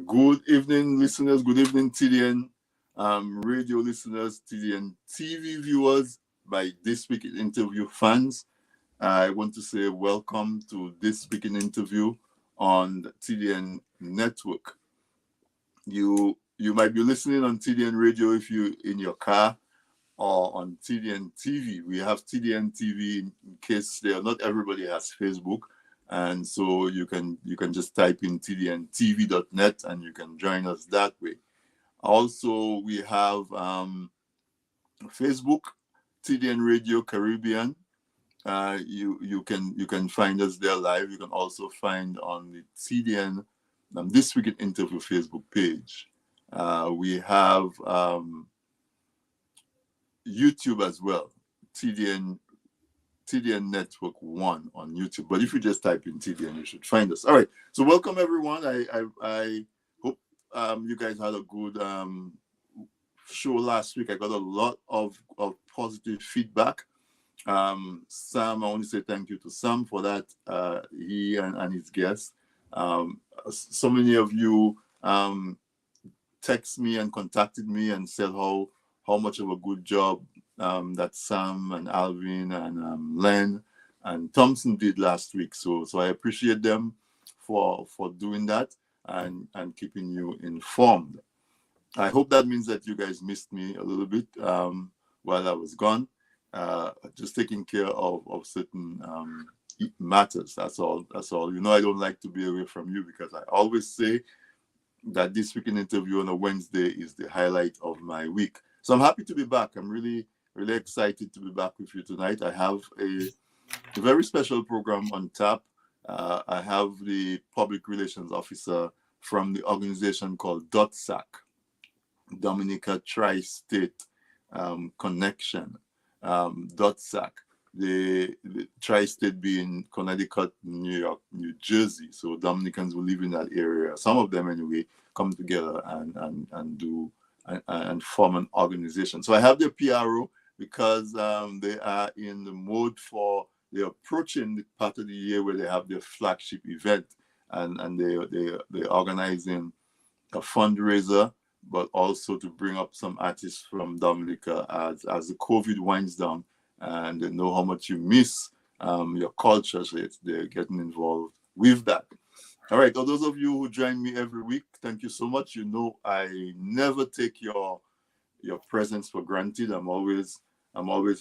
Good evening, listeners. Good evening, TDN radio listeners, TDN TV viewers, by This Week in Interview fans. I want to say welcome to This Week in Interview on the TDN network. You might be listening on TDN radio if you're in your car, or on TDN TV. We have TDN TV in case not everybody has Facebook. And so you can just type in tdntv.net and you can join us that way. Also, we have Facebook, TDN Radio Caribbean. You can find us there live. You can also find on the TDN This Week in Interview Facebook page. We have YouTube as well, TDN Network 1 on YouTube. But if you just type in TDN, you should find us. All right. So welcome, everyone. I hope you guys had a good show last week. I got a lot of positive feedback. Sam, I want to say thank you to Sam for that. He and his guests. So many of you text me and contacted me and said how much of a good job that Sam and Alvin and Len and Thompson did last week. So I appreciate them for doing that and keeping you informed. I hope that means that you guys missed me a little bit while I was gone. Just taking care of certain matters. That's all. You know, I don't like to be away from you because I always say that This Week in Interview on a Wednesday is the highlight of my week. So I'm happy to be back. I'm really excited to be back with you tonight. I have a very special program on tap. I have the public relations officer from the organization called DOTSAC, Dominica Tri-State Connection. DOTSAC, the Tri-State being Connecticut, New York, New Jersey. So Dominicans who live in that area, some of them anyway, come together and do and form an organization. So I have their PRO because they are in the mode they're approaching the part of the year where they have their flagship event, and they're organizing a fundraiser, but also to bring up some artists from Dominica as the COVID winds down, and they know how much you miss your culture, so they're getting involved with that. All right, so those of you who join me every week, thank you so much. You know I never take your presence for granted. I'm always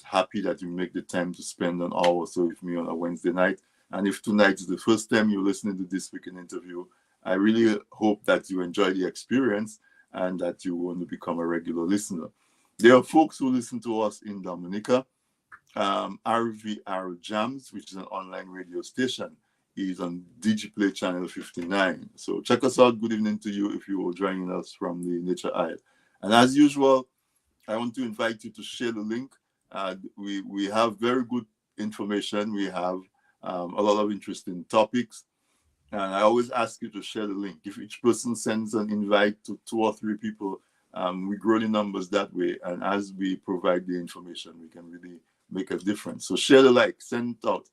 happy that you make the time to spend an hour or so with me on a Wednesday night. And if tonight is the first time you're listening to This Week in Interview, I really hope that you enjoy the experience and that you want to become a regular listener. There are folks who listen to us in Dominica. RVR Jams, which is an online radio station, is on DigiPlay channel 59. So check us out. Good evening to you if you are joining us from the Nature Isle. And as usual, I want to invite you to share the link. We have very good information. We have a lot of interesting topics. And I always ask you to share the link. If each person sends an invite to 2 or 3 people, we grow the numbers that way. And as we provide the information, we can really make a difference. So share the like, send it out.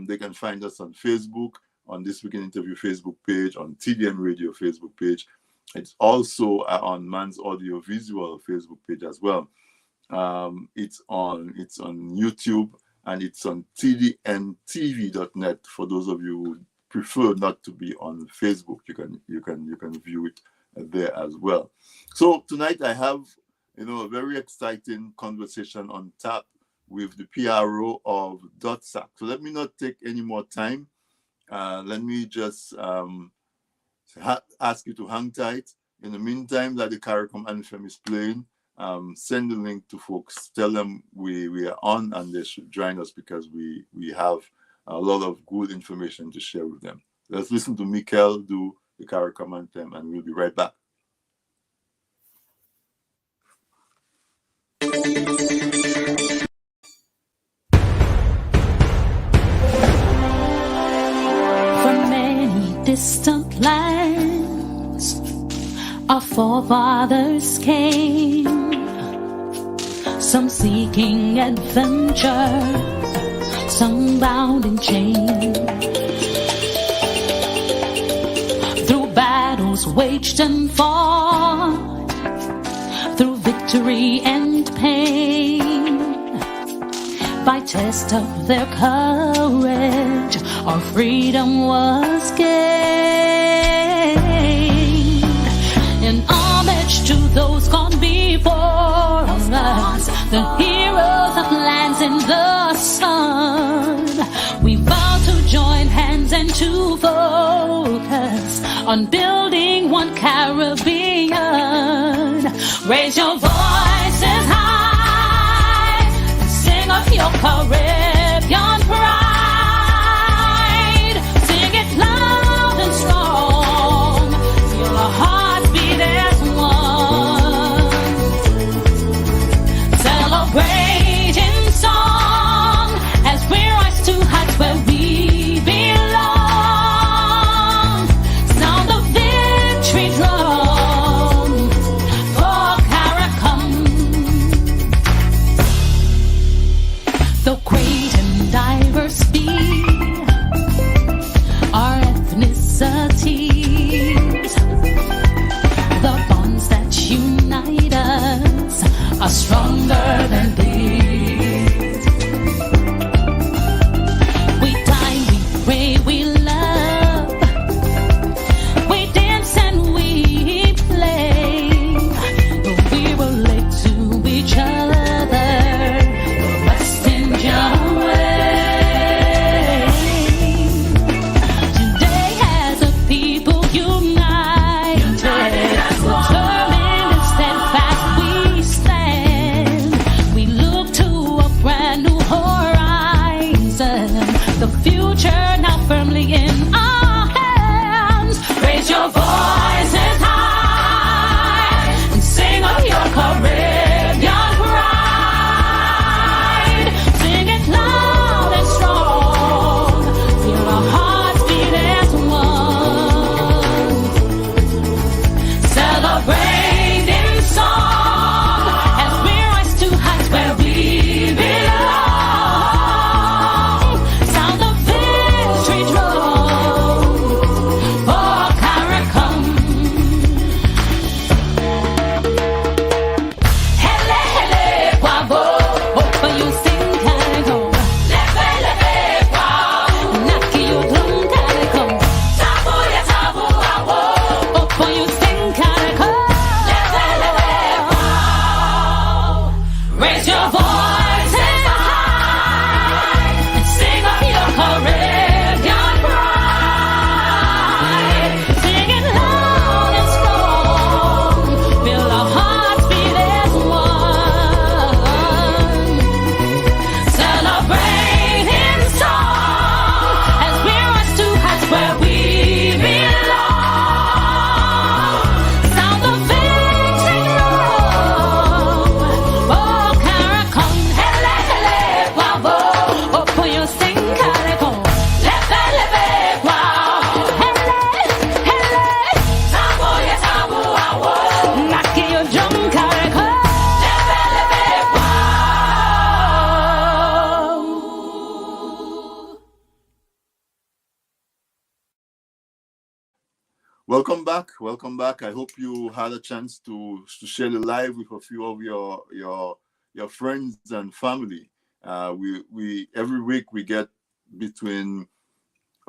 They can find us on Facebook, on This Week in Interview Facebook page, on TDN Radio Facebook page. It's also on Man's Audio Visual Facebook page as well. It's on YouTube, and it's on tdntv.net for those of you who prefer not to be on Facebook. You can view it there as well. So tonight I have a very exciting conversation on tap with the PRO of DOTSAC. So let me not take any more time. Let me just ask you to hang tight. In the meantime that the CARICOM anthem is playing, send the link to folks. Tell them we are on and they should join us because we have a lot of good information to share with them. Let's listen to Mikel do the CARICOM anthem and we'll be right back. Distant lands, our forefathers came, some seeking adventure, some bound in chains. Through battles waged and fought through victory and pain. By test of their courage, our freedom was gained. In homage to those gone before us, the heroes of lands in the sun, we vow to join hands and to focus on building one Caribbean. Raise your voices high and sing of your Caribbean pride. Sing it loud and strong, feel our hearts beat as one. Celebrate in song as we rise to heights where we belong. Sound the victory drum for Caracom. Though great and diverse be our ethnicities, the bonds that unite us are stronger than these. We die, we pray, we love, we dance and we play. We relate to each other the West Indian way. Today as a people united, determined and steadfast we stand. We look to a brand new horizon, the future now firmly in our hands. Raise your voices high and sing of your Caribbean pride. Sing it loud and strong, feel our hearts beat as one. Celebrate in song as we rise to heights where we belong. Sound the victory drum for Caracom. Hele hele guavo, opa you sing Caracom. Lepe lepe guavo, naki you drum Caracom. Tabu ya tabu awo, opa you sing Caracom. Lepe lepe guavo. Raise your voices high and sing of your Caribbean pride. Sing it loud and strong, feel our hearts beat as one. Celebrate in song as we rise to heights where we belong. Sound the victory drum for Caracom. Hele hele guavo, opo you sing Caracom. Lepe lepe guavo, hele hele. Tabu ya tabu awo, naki you drum Caracom. Lepe lepe guavo. Welcome back. Welcome back. I hope you had a chance to share the live with a few of your friends and family. We every week we get between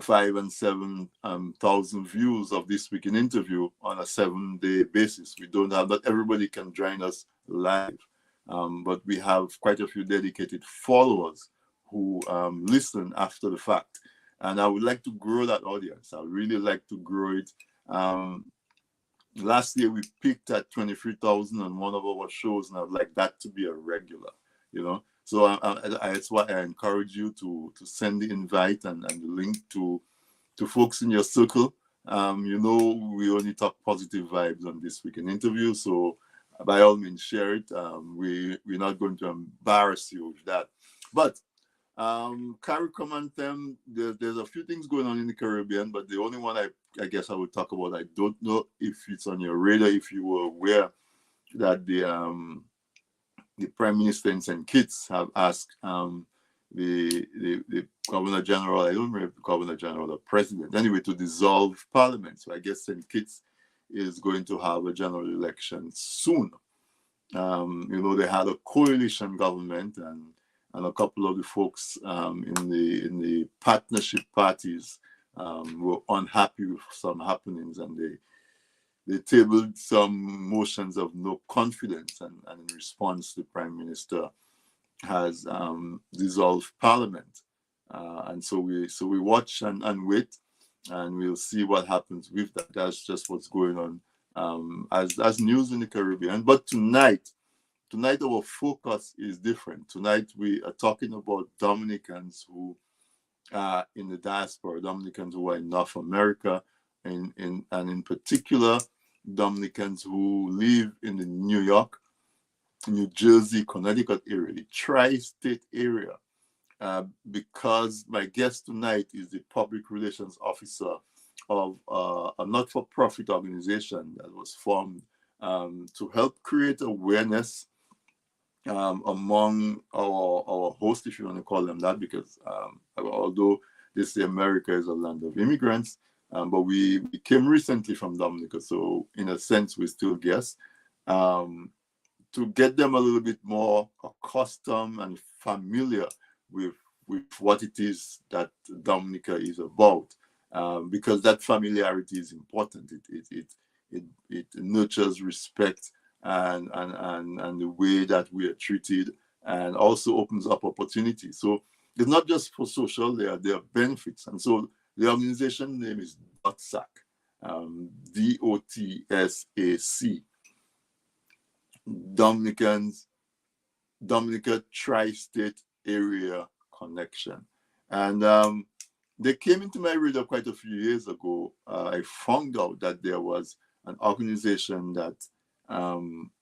5 and 7,000 views of This Week in Interview on a 7-day basis. We don't have, not everybody can join us live, but we have quite a few dedicated followers who listen after the fact. And I would like to grow that audience. I really like to grow it. Last year we peaked at 23,000 on one of our shows, and I'd like that to be a regular, you know. So that's why I encourage you to send the invite and the link to folks in your circle. You know, we only talk positive vibes on This Week in Interview, so by all means share it. We're not going to embarrass you with that. But CARICOM Anthem, there's a few things going on in the Caribbean, but the only one I guess I would talk about, I don't know if it's on your radar, if you were aware that the Prime Minister and St. Kitts have asked the Governor General, I don't remember if the Governor General or the President, anyway, to dissolve Parliament. So I guess St. Kitts is going to have a general election soon. They had a coalition government, and a couple of the folks in the partnership parties were unhappy with some happenings, and they tabled some motions of no confidence, and in response, the Prime Minister has dissolved Parliament, and so we watch and wait, and we'll see what happens with that. That's just what's going on as news in the Caribbean. But tonight our focus is different. Tonight we are talking about Dominicans who are in the diaspora, Dominicans who are in North America, and in particular Dominicans who live in the New York, New Jersey, Connecticut area, the tri-state area, because my guest tonight is the public relations officer of a not-for-profit organization that was formed to help create awareness among our hosts, if you want to call them that, because although they say America is a land of immigrants, but we came recently from Dominica, so in a sense we're still guests, to get them a little bit more accustomed and familiar with what it is that Dominica is about, because that familiarity is important. It nurtures respect and the way that we are treated, and also opens up opportunities. So it's not just for social, there are benefits. And so the organization name is DOTSAC, DOTSAC, Dominica Tri-State Area Connection. And they came into my radar quite a few years ago. I found out that there was an organization that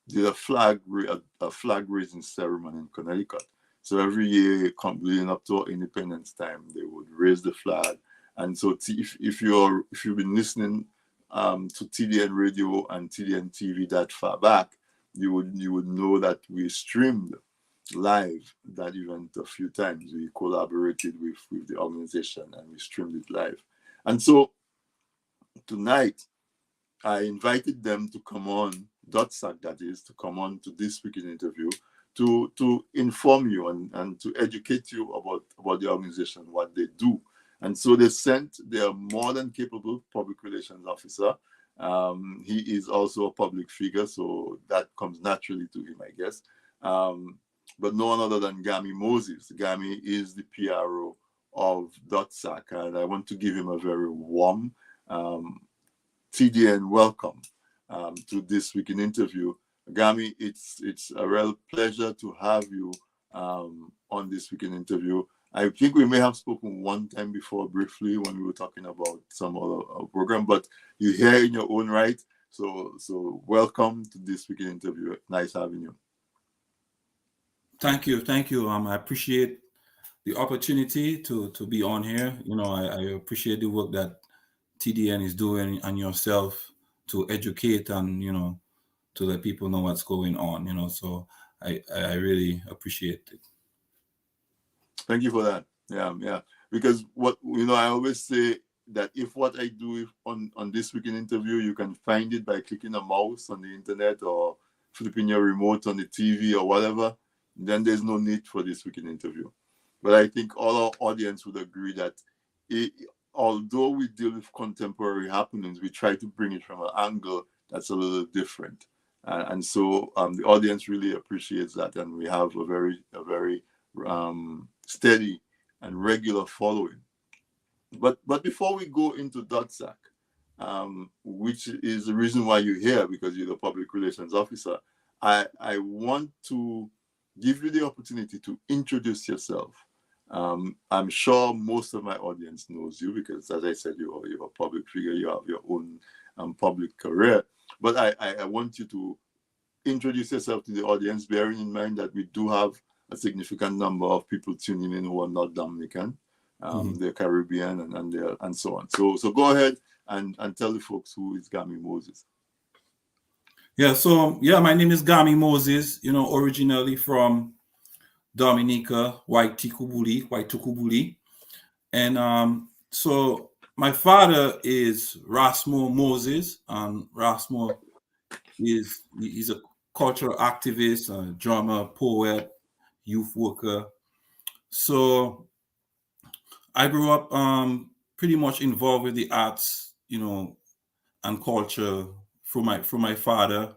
did a flag raising ceremony in Connecticut. So every year, leading up to our Independence time, they would raise the flag. And so if you've been listening to TDN Radio and TDN TV that far back, you would know that we streamed live that event a few times. We collaborated with the organization and we streamed it live. And so tonight, I invited them to come on, DOTSAC that is, to come on to this week's interview to inform you and to educate you about the organization, what they do. And so they sent their more than capable public relations officer. He is also a public figure, so that comes naturally to him, I guess. But no one other than Gami Moses. Gami is the PRO of DOTSAC, and I want to give him a very warm TDN welcome to this week in interview. Gami, it's a real pleasure to have you on this week in interview. I think we may have spoken one time before briefly when we were talking about some other program, but you're here in your own right. So welcome to this week in interview. Nice having you. Thank you. I appreciate the opportunity to be on here. I appreciate the work that TDN is doing and yourself to educate and to let people know what's going on. So I really appreciate it. Thank you for that. Yeah. Because I always say that if what I do on this week in interview, you can find it by clicking a mouse on the internet or flipping your remote on the TV or whatever, then there's no need for this week in interview. But I think all our audience would agree that although we deal with contemporary happenings, we try to bring it from an angle that's a little different. And so the audience really appreciates that, and we have a very steady and regular following. But before we go into DOTSAC, which is the reason why you're here, because you're the public relations officer, I want to give you the opportunity to introduce yourself. I'm sure most of my audience knows you because, as I said, you're a public figure, you have your own public career. But I want you to introduce yourself to the audience, bearing in mind that we do have a significant number of people tuning in who are not Dominican, they're Caribbean and so on. So go ahead and tell the folks who is Gami Moses. My name is Gami Moses, originally from Dominica, White Tukubuli. And so My father is Rasmo Moses, and Rasmo he's a cultural activist, a drummer, poet, youth worker. So I grew up pretty much involved with the arts, and culture through my father.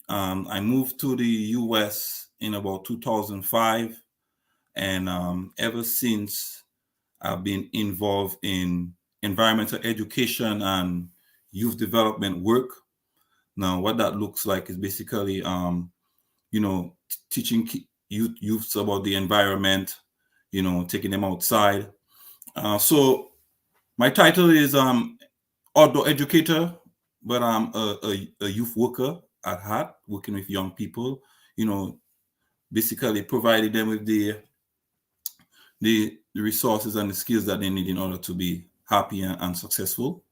I moved to the U.S. in about 2005, and ever since I've been involved in environmental education and youth development work. Now, what that looks like is basically, teaching youths about the environment, taking them outside. So my title is outdoor educator, but I'm a youth worker at heart, working with young people, basically providing them with the resources and the skills that they need in order to be happy and successful.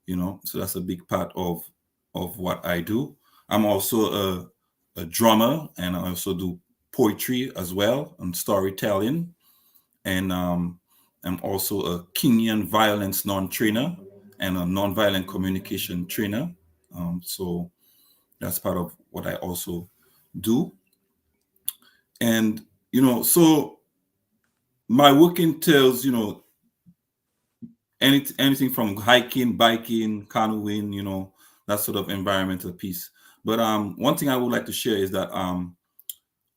So that's a big part of what I do. I'm also a drummer, and I also do poetry as well and storytelling. And I'm also a Kenyan violence non-trainer and a non-violent communication trainer. So that's part of what I also do. And so my work entails anything from hiking, biking, canoeing, that sort of environmental piece. But one thing I would like to share is that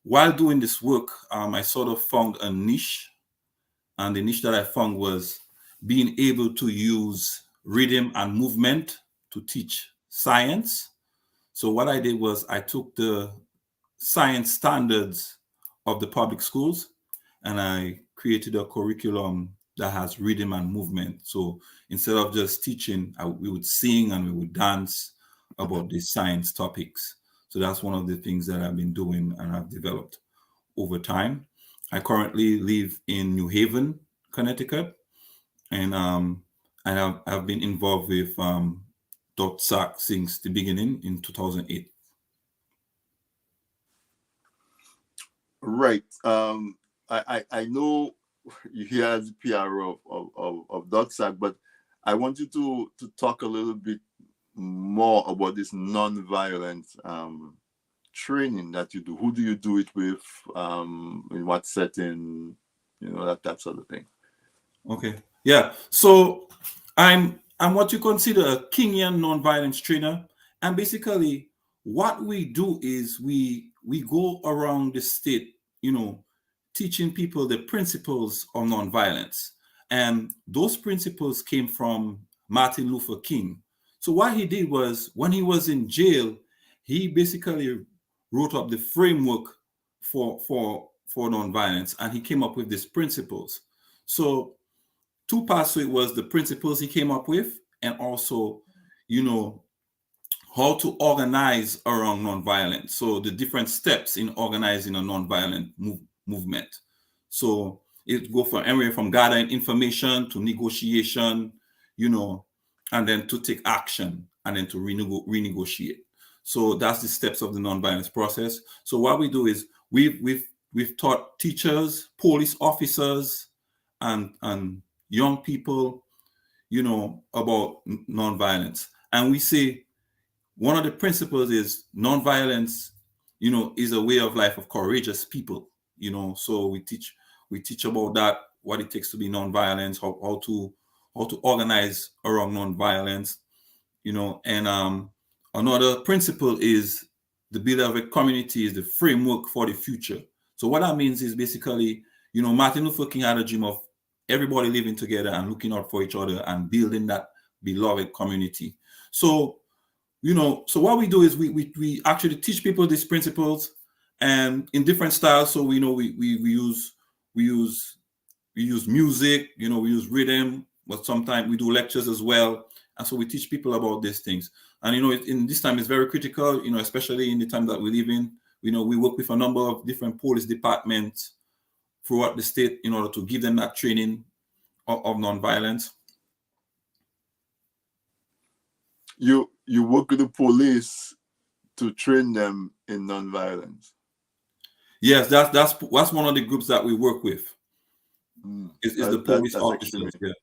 while doing this work, I sort of found a niche, and the niche that I found was being able to use rhythm and movement to teach science. So what I did was I took the science standards of the public schools and I created a curriculum that has rhythm and movement. So instead of just teaching, we would sing and we would dance about the science topics. So that's one of the things that I've been doing and I've developed over time. I currently live in New Haven, Connecticut, and I've been involved with DOTSAC since the beginning in 2008. Right. I know you here as the PRO of DOTSAC, but I want you to talk a little bit more about this non-violent training that you do. Who do you do it with? In what setting? That sort of thing. Okay. Yeah. So I'm what you consider a Kenyan non-violence trainer, and basically what we do is we go around the state, teaching people the principles of non-violence, and those principles came from Martin Luther King. So what he did was when he was in jail, he basically wrote up the framework for non-violence, and he came up with these principles. So two parts to it was the principles he came up with, and also, how to organize around nonviolence. So the different steps in organizing a nonviolent movement. So it go from anywhere from gathering information to negotiation, and then to take action and then to renegotiate. So that's the steps of the nonviolence process. So what we do is we've taught teachers, police officers, and young people, about nonviolence. And we say one of the principles is nonviolence, is a way of life of courageous people, So we teach about that, what it takes to be nonviolence, how to organize around nonviolence, and another principle is the builder of a community is the framework for the future. So what that means is basically, Martin Luther King had a dream of everybody living together and looking out for each other and building that beloved community. So, so what we do is we actually teach people these principles and in different styles. So we use music, we use rhythm, but sometimes we do lectures as well. And so we teach people about these things. And, in this time it's very critical, especially in the time that we live in. We work with a number of different police departments throughout the state in order to give them that training of nonviolence. You work with the police to train them in nonviolence. Yes, that's one of the groups that we work with. Is the police officers. Yeah.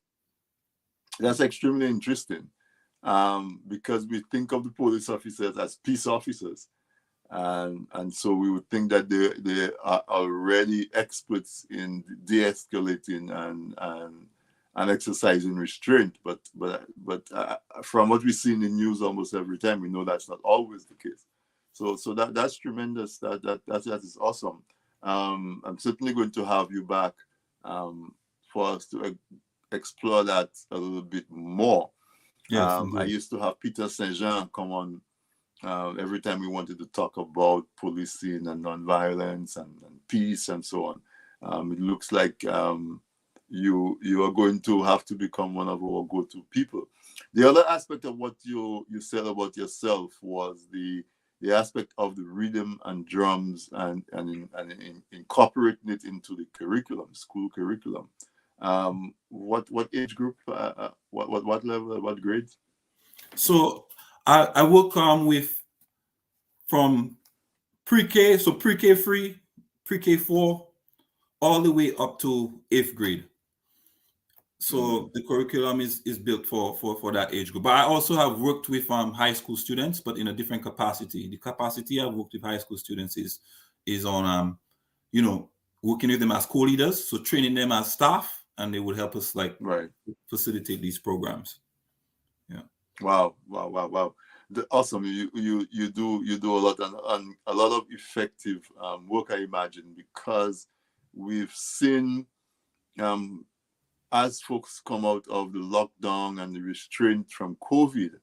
That's extremely interesting, because we think of the police officers as peace officers, and so we would think that they are already experts in de-escalating and exercising restraint. But from what we see in the news almost every time, we know that's not always the case. So that's tremendous. That is awesome. I'm certainly going to have you back, for us to explore that a little bit more. Yes, I indeed. used to have Peter Saint Jean come on every time we wanted to talk about policing and nonviolence and peace and so on. It looks like you are going to have to become one of our go-to people. The other aspect of what you said about yourself was the aspect of the rhythm and drums and incorporating it into the curriculum, school curriculum. What age group? What level? What grades? So I work with from pre-K, so pre-K 3, pre-K 4, all the way up to 8th grade. So the curriculum is built for that age group. But I also have worked with high school students, but in a different capacity. The capacity I've worked with high school students is on working with them as co-leaders, so training them as staff, and they would help us Right. facilitate these programs. Yeah. Wow. Awesome. You do a lot and a lot of effective work, I imagine, because we've seen as folks come out of the lockdown and the restraint from COVID,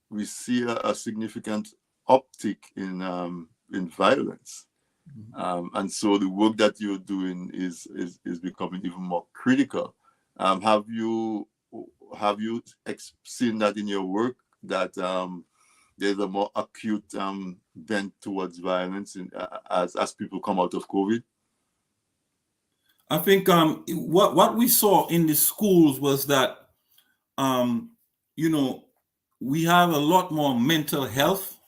we see a significant uptick in violence. And so the work that you're doing is becoming even more critical. Have you seen that in your work, that there's a more acute bent towards violence as people come out of COVID? I think what we saw in the schools was that we have a lot more mental health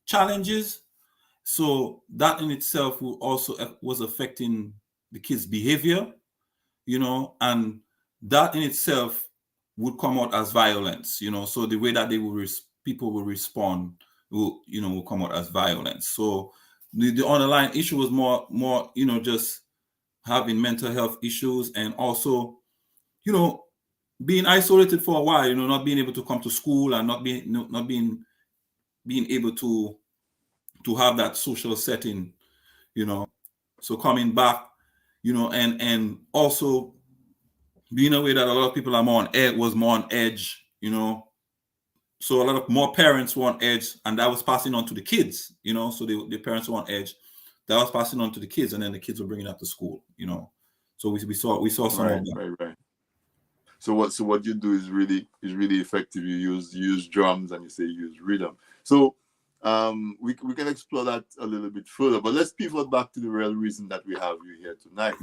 challenges. So that in itself was affecting the kids' behavior, and that in itself would come out as violence, so the way that people will respond will come out as violence. So the underlying issue was more just having mental health issues, and also being isolated for a while, not being able to come to school and not being able to have that social setting, so coming back, and also being aware that a lot of people are more on edge, so a lot of more parents were on edge, and that was passing on to the kids, so the parents were on edge, that was passing on to the kids, and then the kids were bringing that to school, so we saw some of that. Right. So what you do is really effective. You use drums, and you say you use rhythm. So we can explore that a little bit further, but let's pivot back to the real reason that we have you here tonight,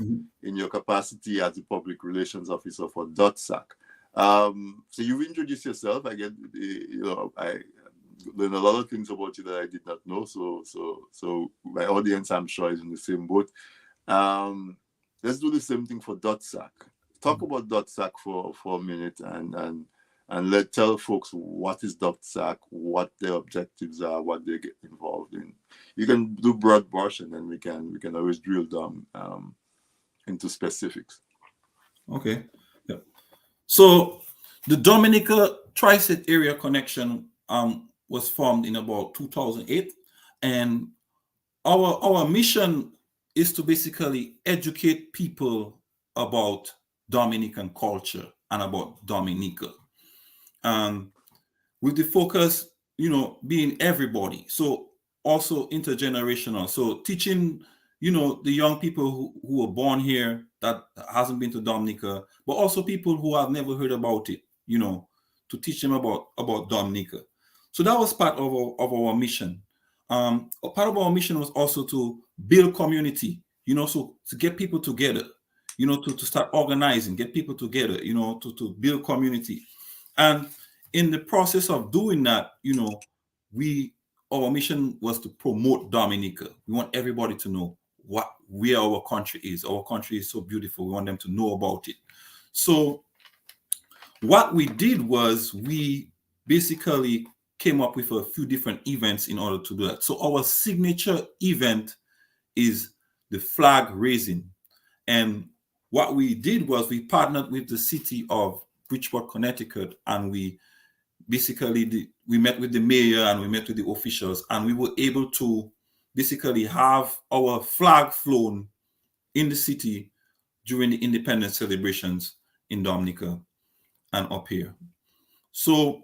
in your capacity as the public relations officer for DOTSAC. So you've introduced yourself. I get, I learned a lot of things about you that I did not know. So my audience, I'm sure, is in the same boat. Let's do the same thing for DOTSAC. Talk about DOTSAC for a minute, and tell folks what is DOTSAC, what their objectives are, what they get involved in. You can do broad brush, and then we can always drill down into specifics. Okay. Yeah. So the Dominica Tri-State Area Connection was formed in about 2008, and our mission is to basically educate people about Dominican culture and about Dominica, with the focus, being everybody. So also intergenerational. So teaching, the young people who were born here that hasn't been to Dominica, but also people who have never heard about it, to teach them about Dominica. So that was part of our mission. A part of our mission was also to build community, so to get people together, to start organizing, get people together, to build community. And in the process of doing that, our mission was to promote Dominica. We want everybody to know where our country is. Our country is so beautiful. We want them to know about it. So what we did was we basically came up with a few different events in order to do that. So our signature event is the flag raising. And what we did was we partnered with the city of Bridgeport, Connecticut, and we basically we met with the mayor and we met with the officials, and we were able to basically have our flag flown in the city during the independence celebrations in Dominica and up here. So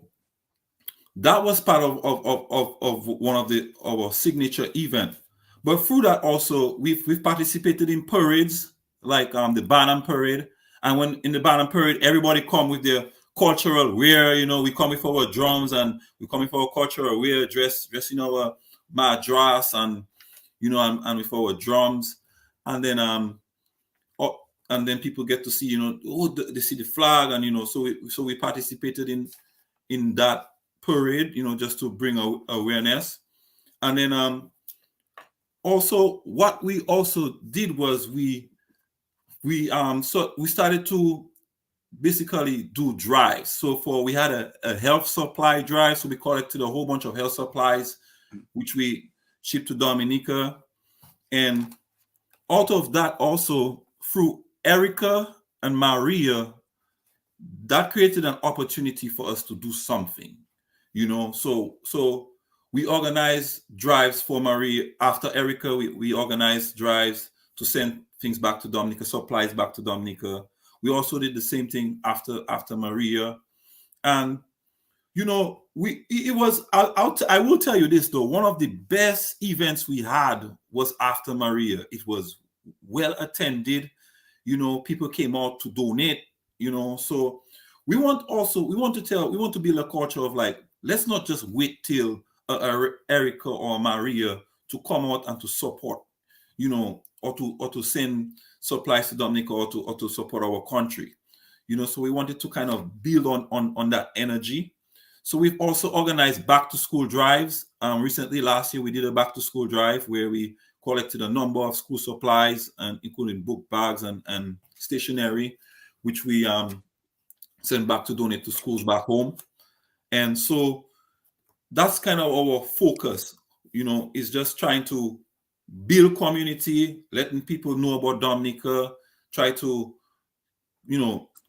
that was part of one of our signature event. But through that also we've participated in parades like the Barnum Parade. And when in the Barnum Parade, everybody come with their cultural wear. We come with our drums and we come with our cultural wear, dress in our madras and and with our drums. And then and then people get to see they see the flag, and so we participated in that parade, just to bring awareness. And then also what we also did was we started to basically do drives. So we had a health supply drive. So we collected a whole bunch of health supplies, which we shipped to Dominica. And out of that also, through Erica and Maria, that created an opportunity for us to do something, so we organized drives for Maria. After Erica, we organized drives to send things back to Dominica, supplies back to Dominica. We also did the same thing after Maria. And I will tell you this though, one of the best events we had was after Maria. It was well attended. People came out to donate. So we want to build a culture of like, let's not just wait till Erica or Maria to come out and to support, or to send supplies to Dominica, or to support our country. So we wanted to kind of build on that energy. So we've also organized back to school drives. Recently, last year, we did a back to school drive where we collected a number of school supplies, and including book bags and stationery, which we sent back to donate to schools back home. And so that's kind of our focus, is just trying to build community, letting people know about Dominica, try to,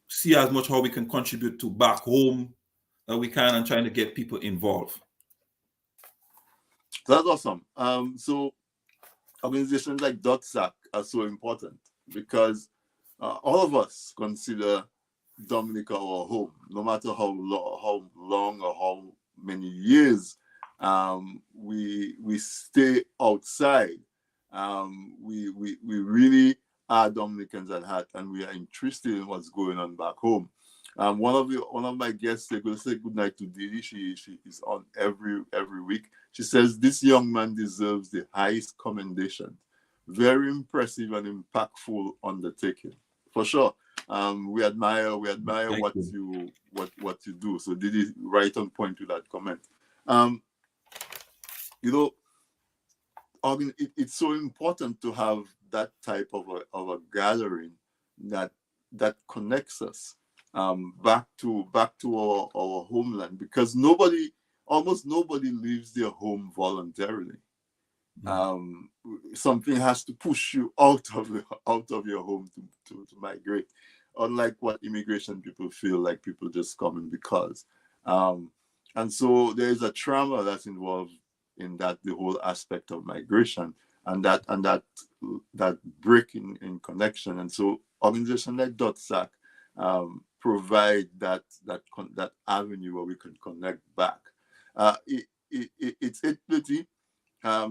see as much how we can contribute to back home that we can, and trying to get people involved. That's awesome. So organizations like DOTSAC are so important because all of us consider Dominica our home, no matter how long or how many years we stay outside. We really are Dominicans at heart, and we are interested in what's going on back home. One of my guests, they're going to say good night to Didi. She is on every week. She says this young man deserves the highest commendation. Very impressive and impactful undertaking, for sure. We admire what you do. So Didi, right on point with that comment. It's so important to have that type of a gathering that connects us back to our homeland, because almost nobody leaves their home voluntarily. Something has to push you out of your home to migrate, unlike what immigration people feel like people just coming because. And so there is a trauma that's involved in that, the whole aspect of migration, and that break in connection. And so organizations like DOTSAC provide that avenue where we can connect back. It's 8:30.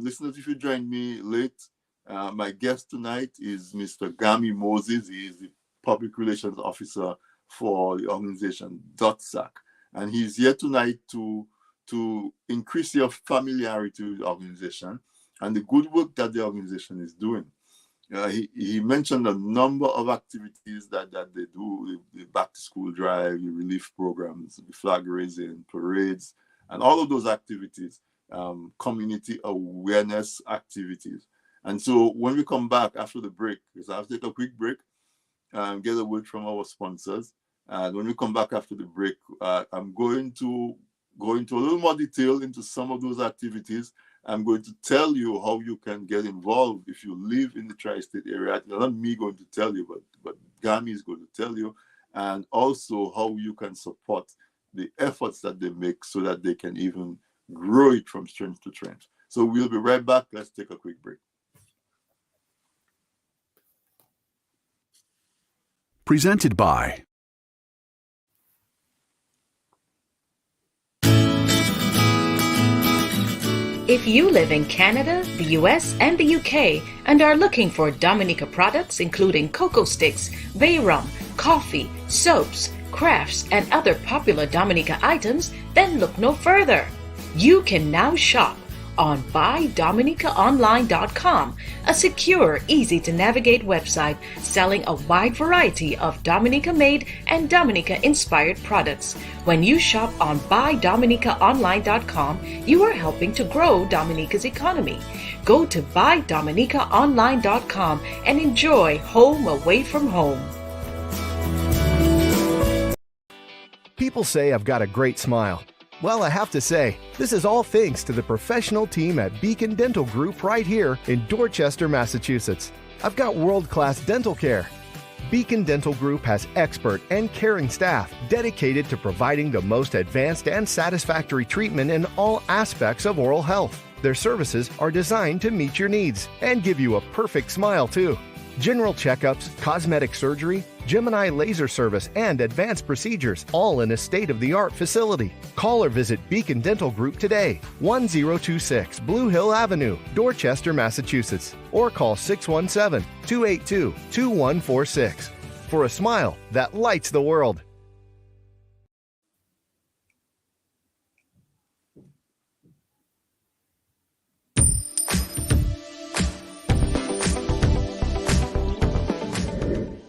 Listeners, if you joined me late, my guest tonight is Mr. Gami Moses. He is the Public Relations Officer for the organization DOTSAC. And he's here tonight to increase your familiarity with the organization and the good work that the organization is doing. He mentioned a number of activities that they do, the back to school drive, the relief programs, the flag raising, parades, and all of those activities, community awareness activities. And so when we come back after the break, because I have to take a quick break, get a word from our sponsors, And when we come back after the break, I'm going to go into a little more detail into some of those activities. I'm going to tell you how you can get involved if you live in the tri-state area. Not me going to tell you, but Gami is going to tell you, and also how you can support the efforts that they make so that they can even grow it from strength to strength. So we'll be right back. Let's take a quick break. Presented by If you live in Canada, the US, and the UK and are looking for Dominica products including cocoa sticks, bay rum, coffee, soaps, crafts, and other popular Dominica items, then look no further. You can now shop on BuyDominicaOnline.com, a secure, easy-to-navigate website selling a wide variety of Dominica-made and Dominica-inspired products. When you shop on BuyDominicaOnline.com, you are helping to grow Dominica's economy. Go to BuyDominicaOnline.com and enjoy home away from home. People say I've got a great smile. Well, I have to say, this is all thanks to the professional team at Beacon Dental Group right here in Dorchester, Massachusetts. I've got world-class dental care. Beacon Dental Group has expert and caring staff dedicated to providing the most advanced and satisfactory treatment in all aspects of oral health. Their services are designed to meet your needs and give you a perfect smile, too. General checkups, cosmetic surgery, Gemini laser service, and advanced procedures, all in a state-of-the-art facility. Call or visit Beacon Dental Group today, 1026 Blue Hill Avenue, Dorchester, Massachusetts, or call 617-282-2146 for a smile that lights the world.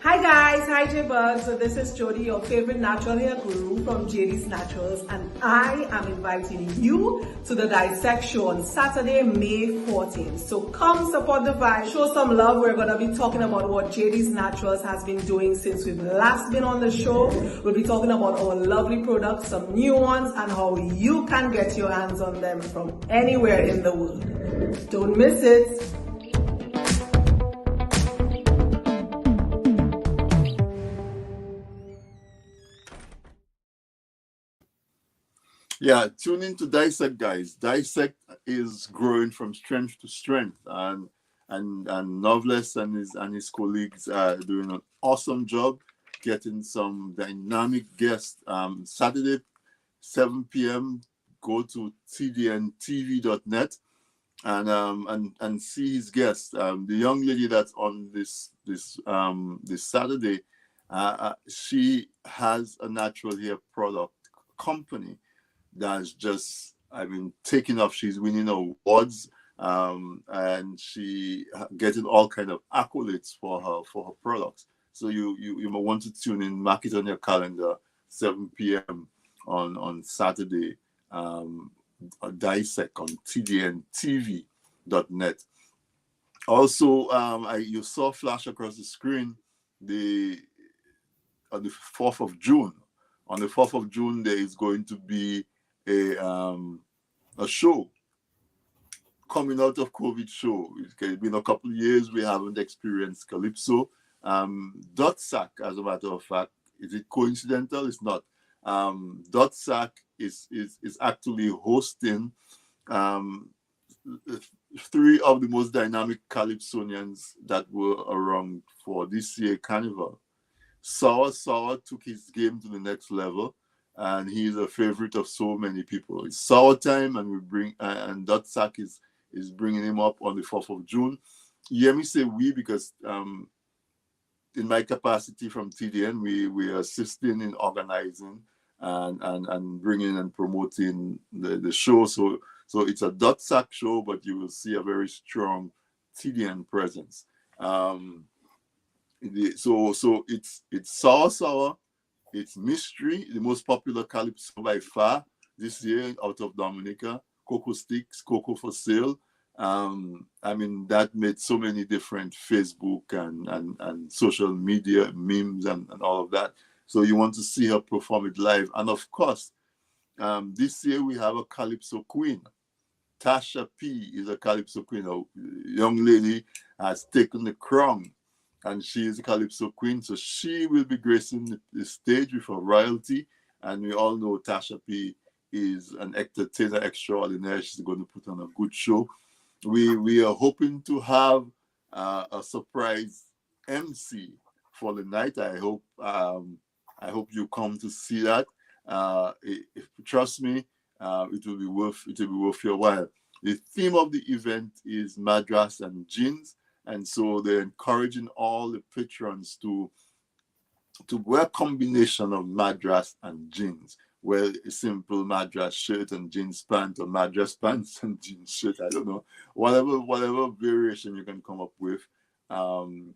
Hi guys, hi J-Bug. So this is Jody, your favorite natural hair guru from JD's Naturals, and I am inviting you to the DOTSAC show on Saturday, May 14th. So come support the vibe, show some love. We're going to be talking about what JD's Naturals has been doing since we've last been on the show. We'll be talking about our lovely products, some new ones, and how you can get your hands on them from anywhere in the world. Don't miss it. Yeah, tune in to DOTSAC, guys. DOTSAC is growing from strength to strength, and Novelist and his colleagues are doing an awesome job getting some dynamic guests. Saturday, 7 p.m. Go to tdntv.net and see his guests. The young lady that's on this Saturday, she has a natural hair product company that's just, taking off. She's winning awards, and she getting all kind of accolades for her products. So you might want to tune in, mark it on your calendar, 7 p.m. on Saturday, DOTSAC on tdntv.net. Also, you saw flash across the screen on the 4th of June. On the 4th of June, there is going to be a show coming out of COVID show. It's been a couple of years we haven't experienced Calypso. DOTSAC, as a matter of fact, is it coincidental? It's not. DOTSAC is actually hosting 3 of the most dynamic Calypsonians that were around for this year Carnival. Sour took his game to the next level, and he's a favorite of so many people. It's Sour time, and and DOTSAC is bringing him up on the 4th of June. You hear me say we because in my capacity from TDN, we are assisting in organizing and bringing and promoting the show. So it's a DOTSAC show, but you will see a very strong TDN presence. So it's Sour, it's Mystery, the most popular Calypso by far this year out of Dominica. Cocoa Sticks, Cocoa for Sale. That made so many different Facebook and social media memes and all of that. So you want to see her perform it live. And of course, this year we have a Calypso Queen. Tasha P is a Calypso Queen. A young lady has taken the crown, and she is a Calypso Queen. So she will be gracing the stage with her royalty. And we all know Tasha P is an entertainer extraordinaire. She's going to put on a good show. We are hoping to have a surprise MC for the night. I hope you come to see that. Trust me, it will be worth your while. The theme of the event is Madras and Jeans, and so they're encouraging all the patrons to wear a combination of Madras and jeans. Well, a simple Madras shirt and jeans pant, or Madras pants and jeans shirt. I don't know, whatever variation you can come up with. To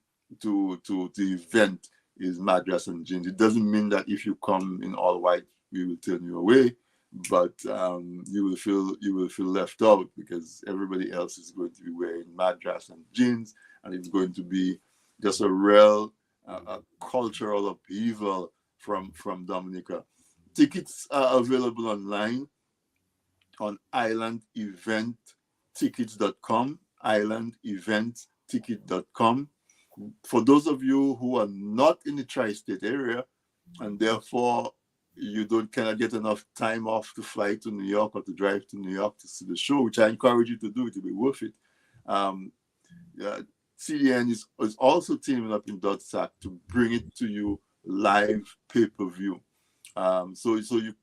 the event is Madras and jeans. It doesn't mean that if you come in all white, we will turn you away, but you will feel left out because everybody else is going to be wearing Madras and jeans, and it's going to be just a real cultural upheaval from Dominica. Tickets are available online on islandeventtickets.com, islandeventticket.com. For those of you who are not in the tri-state area, and therefore you cannot get enough time off to fly to New York or to drive to New York to see the show, which I encourage you to do, it will be worth it. CDN is also teaming up in DOTSAC to bring it to you live pay-per-view. So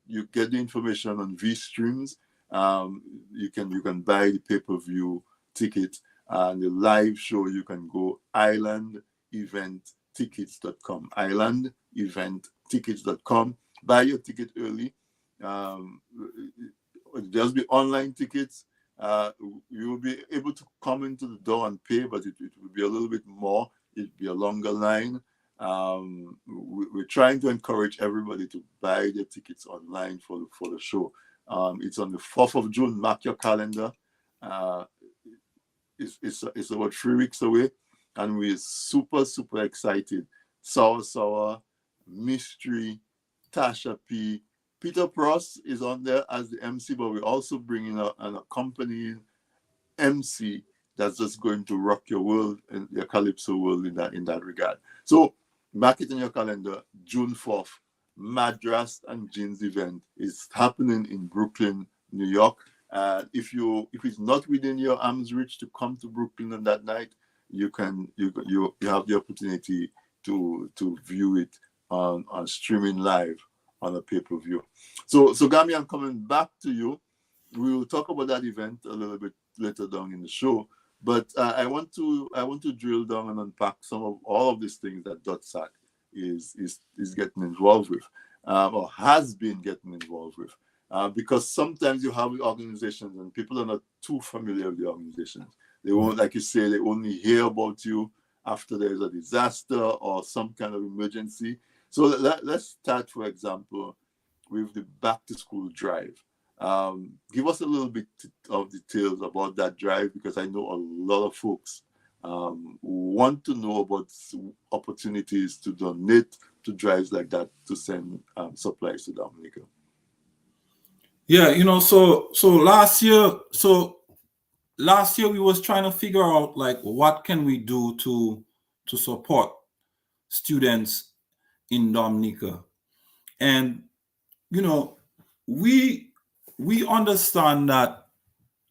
you get the information on V-Streams. You can buy the pay-per-view ticket, and the live show you can go islandeventtickets.com, islandeventtickets.com. Buy your ticket early. There'll be online tickets. You will be able to come into the door and pay, but it will be a little bit more. It'll be a longer line. We're trying to encourage everybody to buy their tickets online for the show. It's on the 4th of June. Mark your calendar. It's about 3 weeks away, and we're super excited. Sour, Mystery, Tasha P. Peter Pross is on there as the MC, but we're also bringing an accompanying MC that's just going to rock your world and your Calypso world in that regard. So mark it in your calendar. June 4th, Madras and Jeans event is happening in Brooklyn, New York. If it's not within your arm's reach to come to Brooklyn on that night, you have the opportunity to view it on streaming live on a pay-per-view. So Gami, I'm coming back to you. We will talk about that event a little bit later down in the show, but I want to drill down and unpack all of these things that DOTSAC is getting involved with, or has been getting involved with. Because sometimes you have organizations and people are not too familiar with the organizations. They won't, like you say, they only hear about you after there's a disaster or some kind of emergency. So let's start, for example, with the back to school drive. Give us a little bit of details about that drive, because I know a lot of folks want to know about opportunities to donate to drives like that to send supplies to Dominica. Yeah, so last year we was trying to figure out like what can we do to support students in Dominica. And we understand that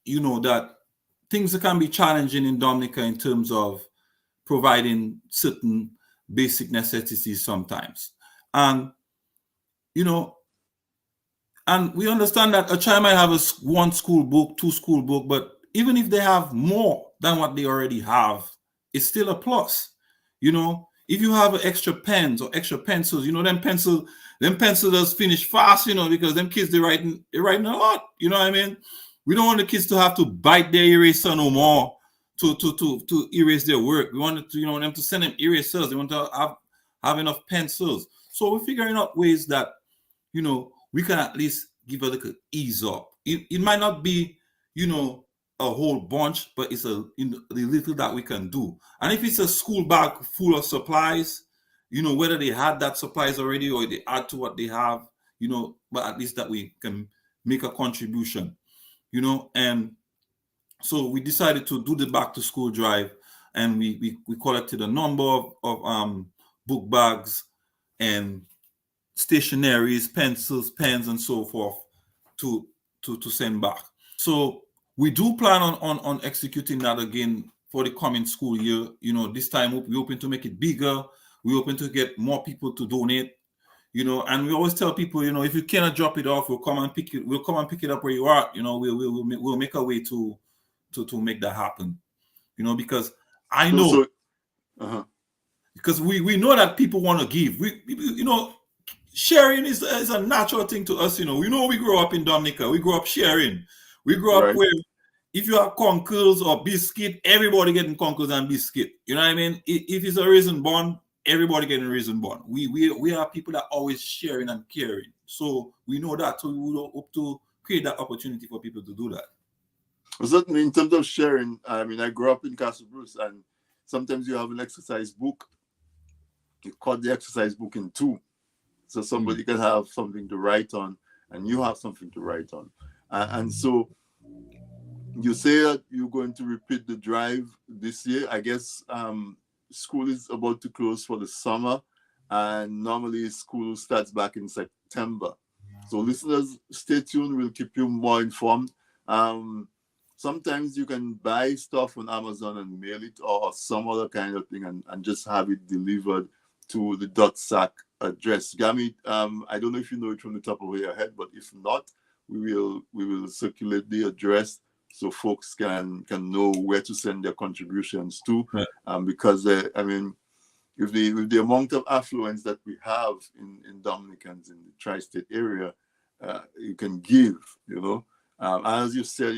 that things can be challenging in Dominica in terms of providing certain basic necessities sometimes. And and we understand that a child might have one school book, 2 school book, but even if they have more than what they already have, it's still a plus. If you have extra pens or extra pencils, them pencils just finish fast, because them kids they're writing a lot. You know what I mean? We don't want the kids to have to bite their eraser no more to erase their work. We want them to send them erasers. They want to have enough pencils. So we're figuring out ways that we can at least give a little ease up. It might not be a whole bunch, but it's the little that we can do. And if it's a school bag full of supplies, whether they had that supplies already or they add to what they have, but at least that we can make a contribution, and so we decided to do the back to school drive, and we collected a number of book bags and stationaries, pencils, pens, and so forth to send back. So we do plan on executing that again for the coming school year. This time we're hoping to make it bigger. We're hoping to get more people to donate. And we always tell people, if you cannot drop it off, we'll come and pick it up where you are. We'll make a way to make that happen. Because I know, because we know that people want to give. Sharing is a natural thing to us. We grew up in Dominica. We grew up sharing. We grew up where if you have conkles or biscuit, everybody getting conkles and biscuit. You know what I mean? If it's a raisin bun, everybody getting raisin bun. We are people that always sharing and caring. So we know that. So we would hope to create that opportunity for people to do that. Well, certainly in terms of sharing, I mean, I grew up in Castle Bruce, and sometimes you have an exercise book. You cut the exercise book in two, so somebody can have something to write on, and you have something to write on. And so you say that you're going to repeat the drive this year. I guess school is about to close for the summer, and normally school starts back in September. So listeners, stay tuned. We'll keep you more informed. Sometimes you can buy stuff on Amazon and mail it or some other kind of thing and just have it delivered to the DOTSAC address. Gami, I don't know if you know it from the top of your head, but if not, we will circulate the address so folks can know where to send their contributions to. Right. Because with the amount of affluence that we have in Dominicans in the tri-state area, you can give, as you said,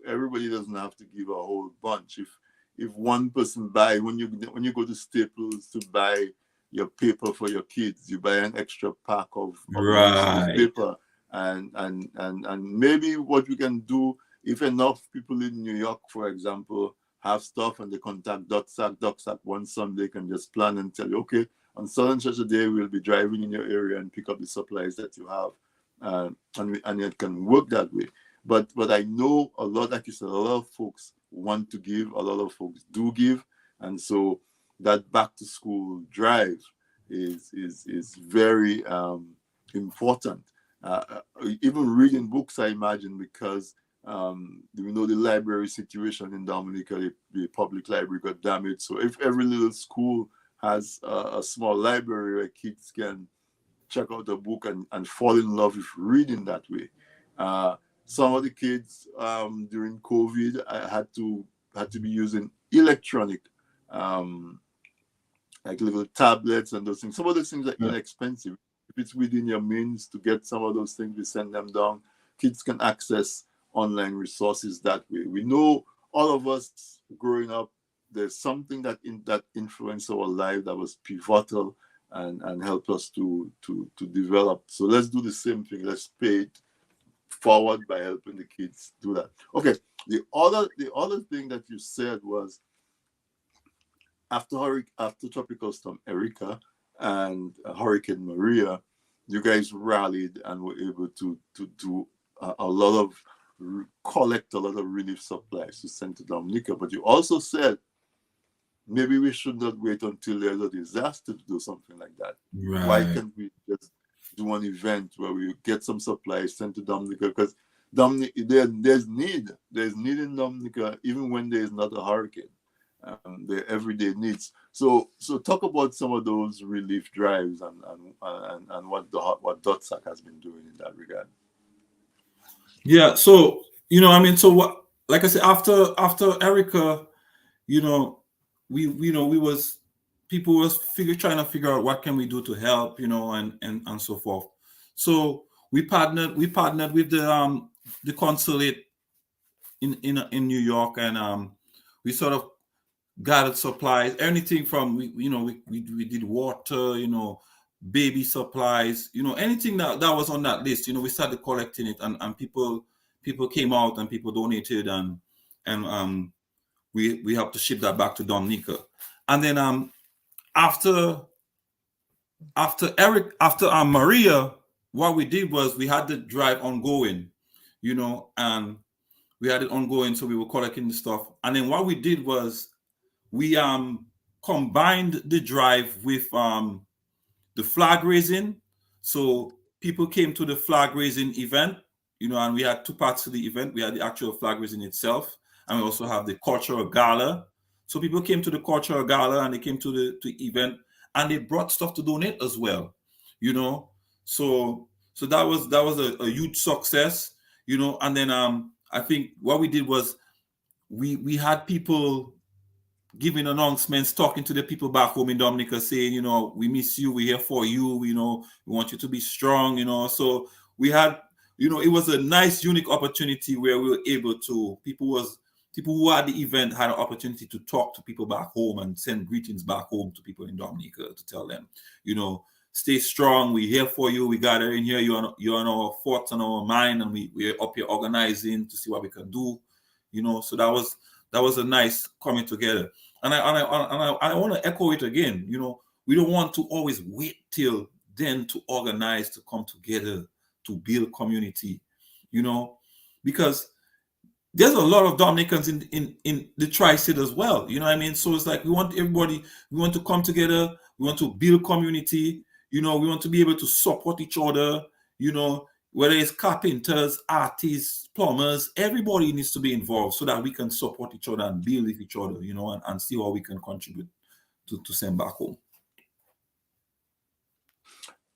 everybody doesn't have to give a whole bunch. If one person buy, when you go to Staples to buy your paper for your kids, you buy an extra pack of paper, and maybe what we can do, if enough people in New York, for example, have stuff and they contact DOTSAC one Sunday can just plan and tell you, okay, on such a day we'll be driving in your area and pick up the supplies that you have, and it can work that way. But I know a lot, like you said, a lot of folks want to give, a lot of folks do give, and so that back to school drive is very important. Even reading books, I imagine, because we know the library situation in Dominica, the public library got damaged. So if every little school has a small library where kids can check out a book and fall in love with reading that way. Some of the kids during COVID had to be using electronic, like little tablets and those things. Some of those things are inexpensive. If it's within your means to get some of those things, we send them down. Kids can access online resources that way. We know, all of us growing up, there's something that influenced our life that was pivotal and helped us to develop. So let's do the same thing. Let's pay it forward by helping the kids do that. Okay. The other thing that you said was after Tropical Storm Erika and Hurricane Maria, you guys rallied and were able to do collect a lot of relief supplies to send to Dominica. But you also said maybe we should not wait until there's a disaster to do something like that. Right. Why can't we just do an event where we get some supplies sent to Dominica? Because there's need in Dominica even when there is not a hurricane. The everyday needs. So talk about some of those relief drives and what DOTSAC has been doing in that regard. Yeah. So so what? Like I said, after Erika, people was trying to figure out what can we do to help, and so forth. So we partnered with the consulate in New York, and we sort of gathered supplies, anything from we did water, baby supplies, anything that was on that list. We started collecting it, and people came out and people donated, and we helped to ship that back to Dominica. And then after after Maria, what we did was we had the drive ongoing, and we had it ongoing, so we were collecting the stuff. And then what we did was we combined the drive with the flag raising. So people came to the flag raising event, and we had two parts to the event. We had the actual flag raising itself, and we also have the cultural gala. So people came to the cultural gala and they came to the event, and they brought stuff to donate as well, So that was a huge success, And then I think what we did was we had people giving announcements, talking to the people back home in Dominica, saying, we miss you, we're here for you, we want you to be strong, So we had, it was a nice, unique opportunity where we were able to, people who had the event had an opportunity to talk to people back home and send greetings back home to people in Dominica to tell them, stay strong, we're here for you, we gather in here, you're on our thoughts and our mind, and we're up here organizing to see what we can do, So that was a nice coming together. And I want to echo it again. We don't want to always wait till then to organize, to come together, to build community, because there's a lot of Dominicans in the tri-state as well. You know what I mean? So it's like we want to come together, we want to build community, we want to be able to support each other, whether it's carpenters, artists, plumbers, everybody needs to be involved so that we can support each other and build with each other, and see how we can contribute to send back home.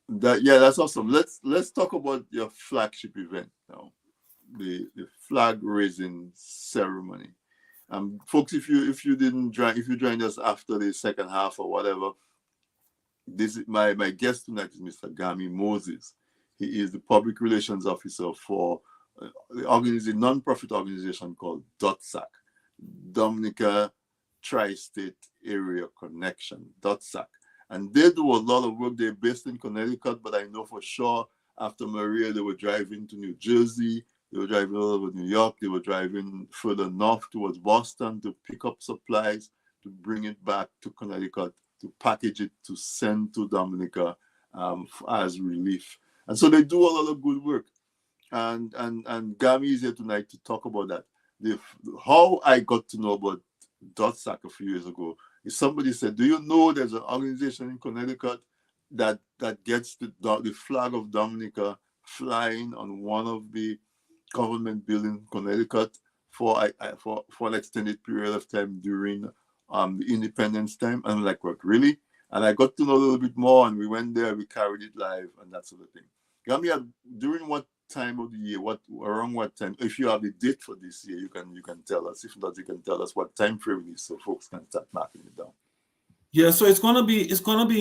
That's awesome. Let's talk about your flagship event now, the flag raising ceremony. Folks, if you joined us after the second half or whatever, this is my guest tonight is Mr. Gami Moses. He is the public relations officer for the non-profit organization called DOTSAC, Dominica Tri-State Area Connection, DOTSAC. And they do a lot of work. They're based in Connecticut, but I know for sure after Maria, they were driving to New Jersey, they were driving all over New York, they were driving further north towards Boston to pick up supplies, to bring it back to Connecticut, to package it, to send to Dominica as relief. And so they do a lot of good work. And Gami is here tonight to talk about that. How I got to know about DOTSAC a few years ago is somebody said, do you know there's an organization in Connecticut that gets the flag of Dominica flying on one of the government buildings in Connecticut for an extended period of time during the independence time? And I'm like, what, really? And I got to know a little bit more, and we went there, we carried it live, and that sort of thing. Gami, during what time of the year, around what time, if you have a date for this year, you can tell us. If not, you can tell us what time frame it is so folks can start marking it down. Yeah, so it's gonna be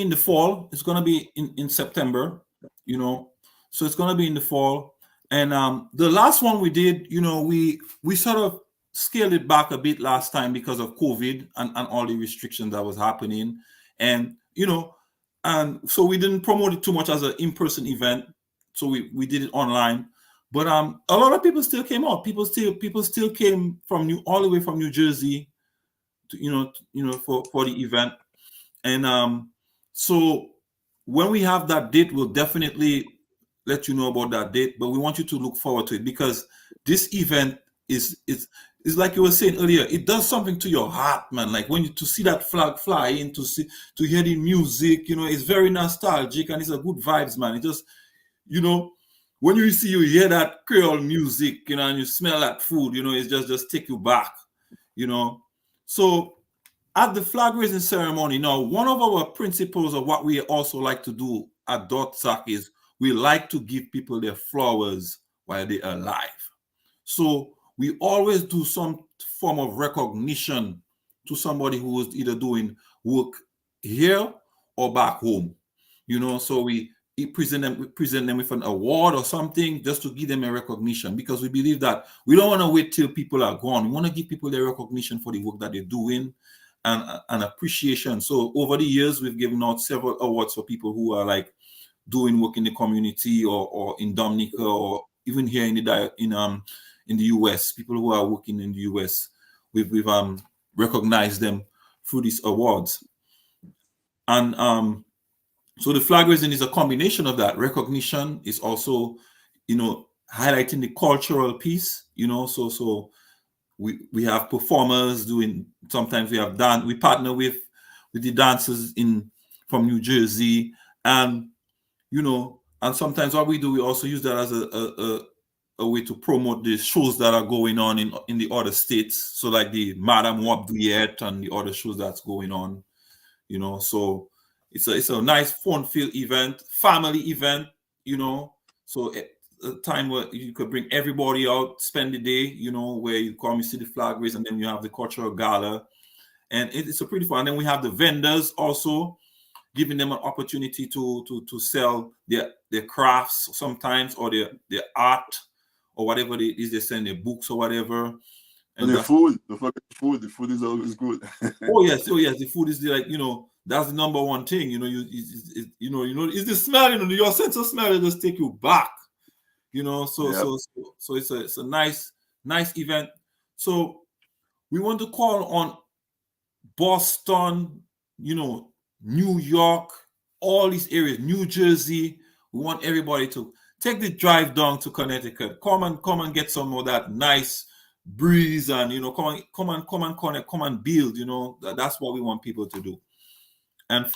in the fall. It's gonna be in September, So it's gonna be in the fall. And the last one we did, we sort of scaled it back a bit last time because of COVID and all the restrictions that was happening. And and so we didn't promote it too much as an in-person event. So we did it online, but a lot of people still came out. People still came all the way from New Jersey, to, for the event. And so when we have that date, we'll definitely let you know about that date. But we want you to look forward to it, because this event is like you were saying earlier. It does something to your heart, man. Like to see that flag flying, to hear the music, it's very nostalgic and it's a good vibes, man. It just when you hear that Creole music, and you smell that food, it's just take you back, So at the flag raising ceremony, now, one of our principles of what we also like to do at DOTSAC is we like to give people their flowers while they're alive. So we always do some form of recognition to somebody who is either doing work here or back home, So we present them with an award or something, just to give them a recognition, because we believe that we don't want to wait till people are gone. We want to give people their recognition for the work that they're doing and appreciation. So over the years, we've given out several awards for people who are like doing work in the community or in Dominica, or even here in the US, people who are working in the US. We've recognized them through these awards. And So the flag raising is a combination of that. Recognition is also, highlighting the cultural piece, so we have performers doing, sometimes we have dance, we partner with the dancers from New Jersey, and and sometimes what we do, we also use that as a way to promote the shows that are going on in the other states. So like the Madame Wap Duet and the other shows that's going on, so it's a nice fun-filled event, family event, so a time where you could bring everybody out, spend the day, where you come, you see the flag raise, and then you have the cultural gala, and it's a pretty fun. And then we have the vendors also, giving them an opportunity to sell their crafts sometimes, or their art, or whatever it is they send, their books or whatever. And the food, the food is always good. Oh yes, the food is that's the number one thing. It's the smell. Your sense of smell will just take you back. So Yep. so it's a nice event. So we want to call on Boston, New York, all these areas, New Jersey. We want everybody to take the drive down to Connecticut. Come and get some of that nice breeze, and come and connect, come and build. That's what we want people to do. And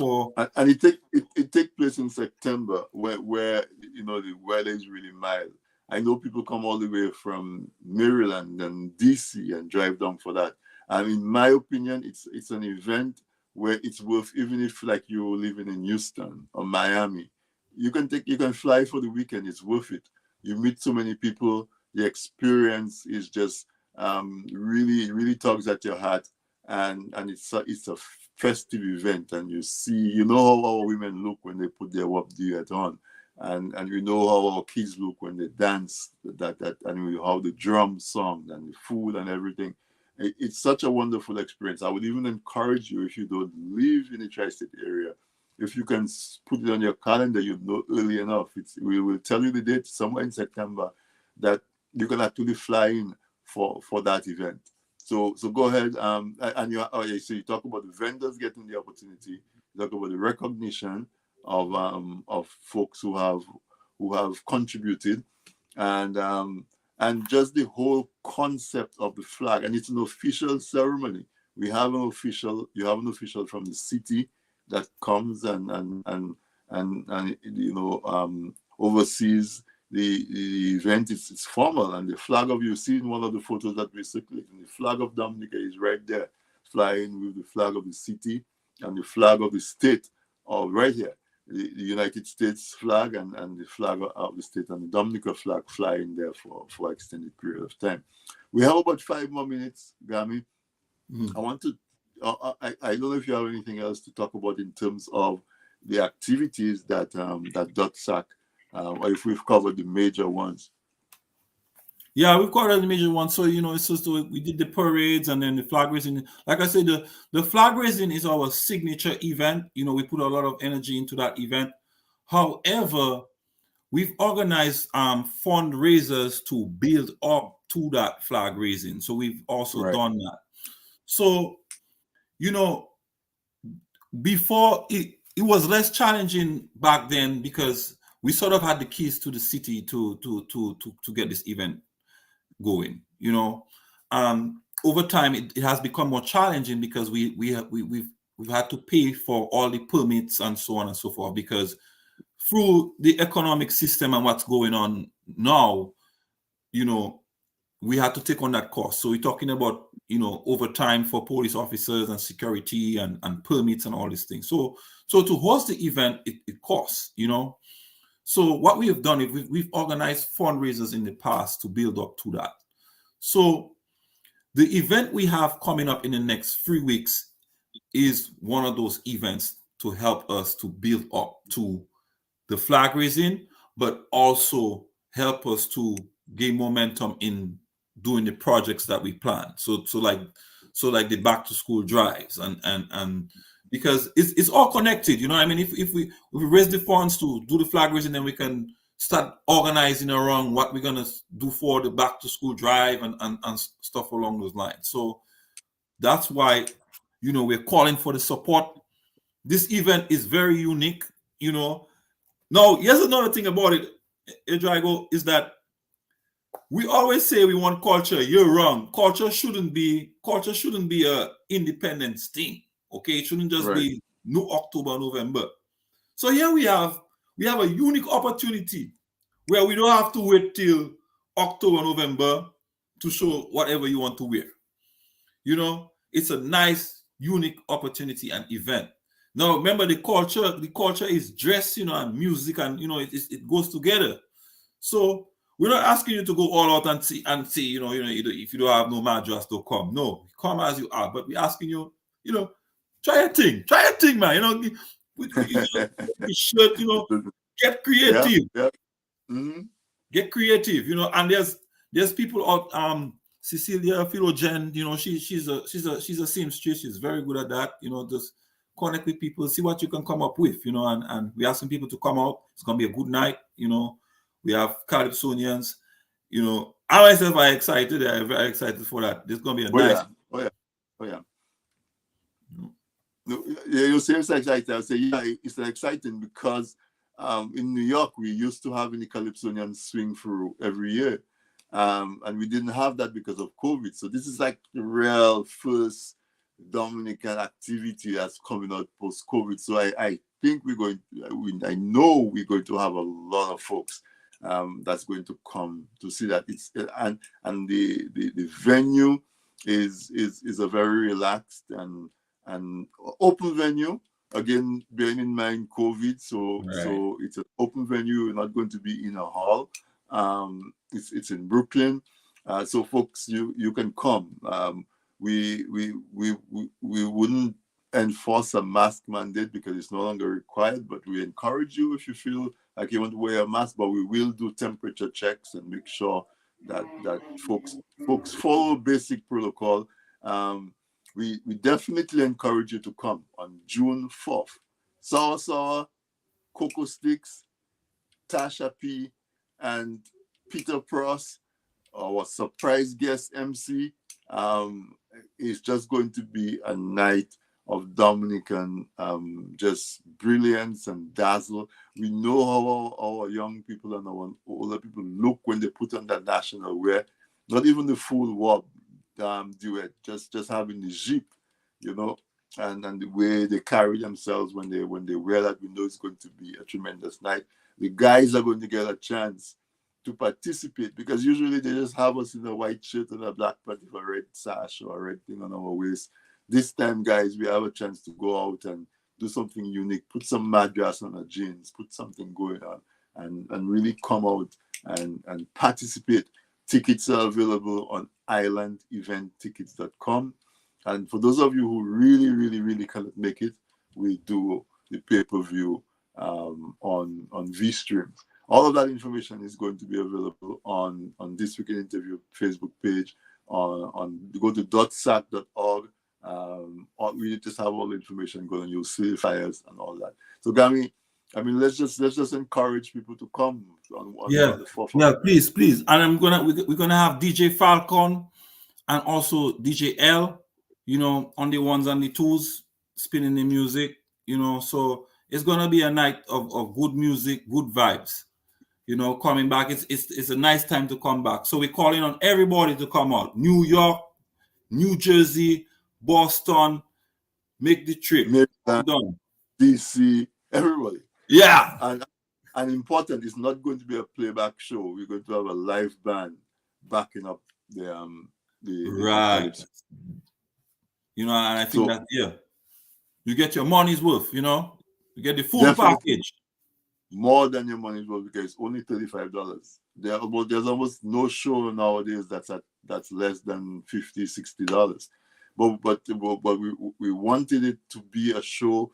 it take place in September, where the weather is really mild. I know people come all the way from Maryland and DC and drive down for that. And in my opinion, it's an event where it's worth, even if like you're living in Houston or Miami, you can fly for the weekend. It's worth it. You meet so many people. The experience is just really, really tugs at your heart, and it's a festive event. And you see, how our women look when they put their WAP duet on, and you know how our kids look when they dance that and how the drum song and the food and everything. It's such a wonderful experience. I would even encourage you, if you don't live in the tri-state area, if you can put it on your calendar, early enough. We will tell you the date somewhere in September that you can actually fly in for that event. So go ahead. So you talk about the vendors getting the opportunity. You talk about the recognition of folks who have contributed, and just the whole concept of the flag. And it's an official ceremony. You have an official from the city that comes and oversees the event. It's formal, and the flag of, you see in one of the photos that we're circulating, the flag of Dominica is right there, flying with the flag of the city and the flag of the state, right here. The United States flag and the flag of the state and the Dominica flag flying there for an extended period of time. We have about 5 more minutes, Gami. I want to, I don't know if you have anything else to talk about in terms of the activities that DOTSAC, or if we've covered the major ones. Yeah, we've covered the major ones. So, it's just we did the parades and then the flag raising. Like I said, the flag raising is our signature event. We put a lot of energy into that event. However, we've organized fundraisers to build up to that flag raising. So we've also done that. So, before it was less challenging back then, because we sort of had the keys to the city to get this event going. Over time it has become more challenging because we've had to pay for all the permits and so on and so forth, because through the economic system and what's going on now, we had to take on that cost. So we're talking about overtime for police officers and security and permits and all these things. So to host the event, it costs. So what we have done is we've organized fundraisers in the past to build up to that. So the event we have coming up in the next 3 weeks is one of those events to help us to build up to the flag raising, but also help us to gain momentum in doing the projects that we plan. So like the back to school drives and because it's all connected, I mean, if we raise the funds to do the flag raising, then we can start organizing around what we're gonna do for the back to school drive and stuff along those lines. So that's why we're calling for the support. This event is very unique. you know. Now, here's another thing about it, Edrigo, is that we always say we want culture. You're wrong. Culture shouldn't be a independence thing. Okay, it shouldn't just Right. be no October, November. So here we have a unique opportunity where we don't have to wait till October, November to show whatever you want to wear. You know, it's a nice, unique opportunity and event. Now, remember the culture is dress, you know, and music, and you know, it goes together. So we're not asking you to go all out and see, you know, if you don't have no madras, don't come. No, come as you are. But we're asking you, you know, try a thing, man. You know, we should, you know, get creative. Yeah. Mm-hmm. Get creative, you know. And there's people out. Cecilia Philogen, you know, she's a seamstress. She's very good at that. You know, just connect with people, see what you can come up with. You know, and we're asking people to come out. It's gonna be a good night. You know, we have Calypsonians. You know, I myself are excited. I'm very excited for that. This is gonna be a nice. Yeah. Oh yeah. No, yeah, you say it's exciting. I say yeah, it's exciting because in New York we used to have the Calypsonian swing through every year. And we didn't have that because of COVID. So this is like the real first Dominican activity that's coming out post-COVID. So I think I know we're going to have a lot of folks that's going to come to see that. And the venue is a very relaxed and open venue. Again, bearing in mind COVID, so it's an open venue. We're not going to be in a hall. It's in Brooklyn, so folks, you can come. We wouldn't enforce a mask mandate because it's no longer required, but we encourage you if you feel like you want to wear a mask. But we will do temperature checks and make sure that folks follow basic protocol. We definitely encourage you to come on June 4th. Sour, Cocoa Sticks, Tasha P, and Peter Pross, our surprise guest MC, is just going to be a night of Dominican just brilliance and dazzle. We know how our young people and our older people look when they put on that national wear. Not even the full WAP duet, just having the Jeep, you know, and the way they carry themselves when they wear that. We know it's going to be a tremendous night. The guys are going to get a chance to participate because usually they just have us in a white shirt and a black pant with a red sash or a red thing on our waist. This time, guys, we have a chance to go out and do something unique, put some madras on our jeans, put something going on, and really come out and participate. Tickets are available on islandeventtickets.com. And for those of you who really, really, really cannot make it, we do the pay-per-view on VStream. All of that information is going to be available on This Week in Interview Facebook page. Go to DOTSAC.org. We just have all the information going. You'll see the flyers and all that. So, Gami, I mean, let's just encourage people to come on the 4th. Yeah, please. And we're gonna have DJ Falcon and also DJ L, you know, on the ones and the twos, spinning the music, you know. So it's gonna be a night of good music, good vibes. You know, coming back. It's a nice time to come back. So we're calling on everybody to come out. New York, New Jersey, Boston, make the trip. Done. DC, everybody. Yeah. And important, it's not going to be a playback show. We're going to have a live band backing up the right. You know, and I think that you get your money's worth. You know, you get the full package. More than your money's worth because it's only $35. There's almost no show nowadays that's less than $50-$60. But we wanted it to be a show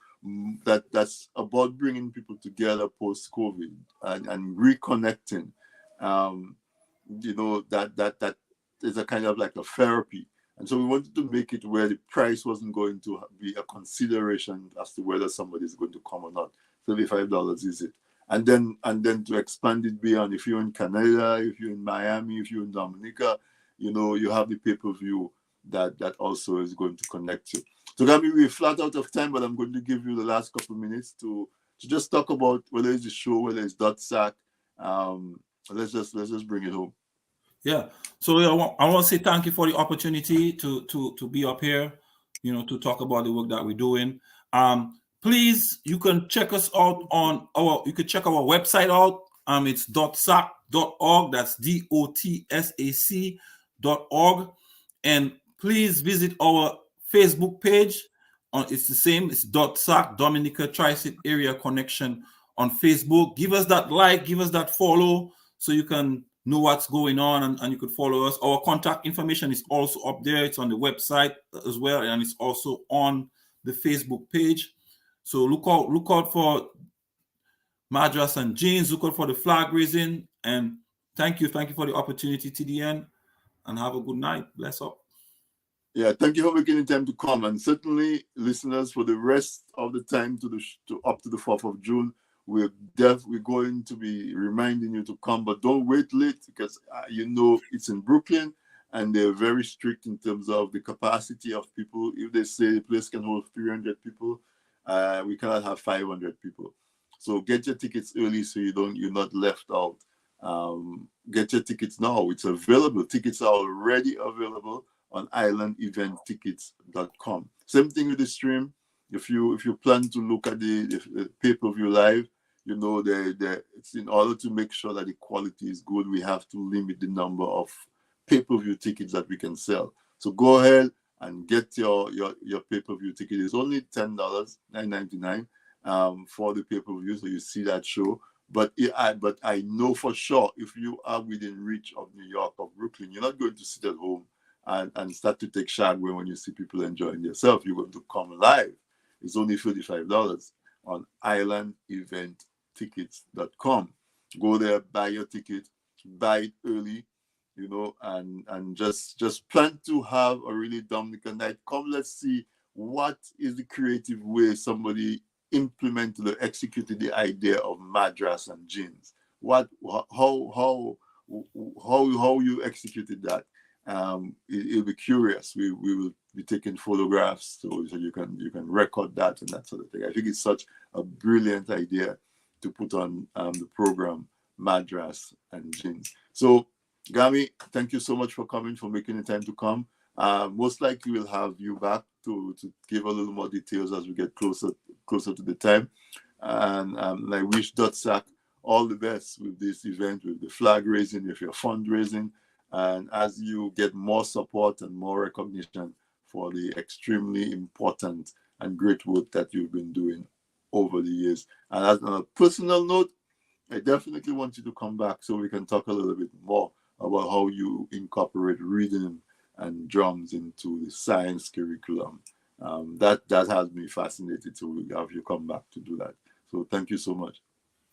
that's about bringing people together post-COVID and reconnecting. You know, that is a kind of like a therapy. And so we wanted to make it where the price wasn't going to be a consideration as to whether somebody is going to come or not. $35 is it. And then to expand it beyond, if you're in Canada, if you're in Miami, if you're in Dominica, you know, you have the pay-per-view that also is going to connect you. So Gabby, we're flat out of time, but I'm going to give you the last couple of minutes to to just talk about whether it's the show, whether it's DOTSAC. Let's just bring it home. Yeah. So I want to say thank you for the opportunity to be up here, to talk about the work that we're doing. Please, you can check us out you can check our website out. It's dotsac.org. That's DOTSAC.org. And please visit our Facebook page. It's the same. It's DOTSAC, Dominica Tri-State Area Connection on Facebook. Give us that like, give us that follow, so you can know what's going on, and you could follow us. Our contact information is also up there. It's on the website as well, and it's also on the Facebook page. So look out for Madras and Jeans. Look out for the flag raising. And thank you for the opportunity, TDN, and have a good night. Bless up. Yeah, thank you for making the time to come, and certainly listeners, for the rest of the time to up to the 4th of June, we're going to be reminding you to come, but don't wait late, because it's in Brooklyn, and they're very strict in terms of the capacity of people. If they say the place can hold 300 people, we cannot have 500 people. So get your tickets early so you're not left out. Get your tickets now. It's available. Tickets are already available on islandeventtickets.com. Same thing with the stream. If you plan to look at the pay-per-view live, it's in order to make sure that the quality is good, we have to limit the number of pay-per-view tickets that we can sell. So go ahead and get your pay-per-view ticket. It's only $10, $9.99 for the pay-per-view, so you see that show. But I know for sure, if you are within reach of New York or Brooklyn, you're not going to sit at home and start to take shagway when you see people enjoying themselves. You're going to come live. It's only $35 on islandeventtickets.com. Go there, buy your ticket, buy it early, and just plan to have a really Dominican night. Come, let's see what is the creative way somebody implemented or executed the idea of Madras and Jeans. How you executed that. It'll be curious. We will be taking photographs so you can record that and that sort of thing. I think it's such a brilliant idea to put on the program Madras and Jeans. So Gami, thank you so much for coming, for making the time to come. Most likely we'll have you back to give a little more details as we get closer to the time. And I wish DOTSAC all the best with this event, with the flag raising, with your fundraising, and as you get more support and more recognition for the extremely important and great work that you've been doing over the years. And as on a personal note, I definitely want you to come back so we can talk a little bit more about how you incorporate reading and drums into the science curriculum. That has me fascinated to have you come back to do that. So thank you so much.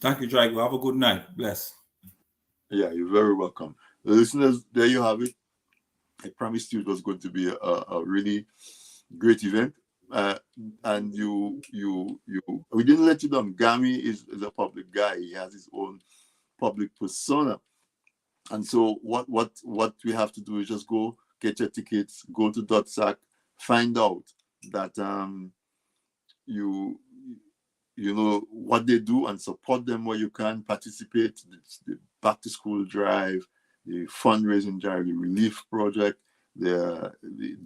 Thank you, Drago. Have a good night. Bless. Yeah, you're very welcome. The listeners, there you have it. I promised you it was going to be a really great event. And we didn't let you down. Gami is a public guy. He has his own public persona. And so what we have to do is just go get your tickets, go to DOTSAC, find out that you know what they do and support them where you can, participate. The back to school drive, the fundraising drive, the relief project, the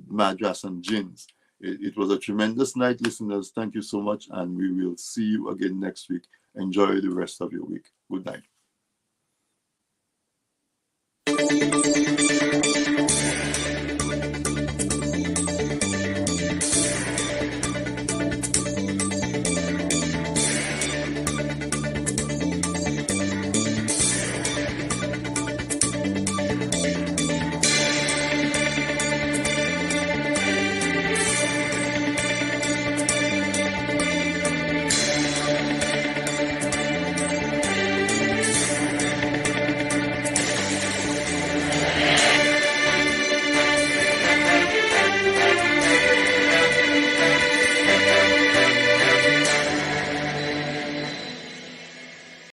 Madras and Jeans. It was a tremendous night, listeners. Thank you so much, and we will see you again next week. Enjoy the rest of your week. Good night.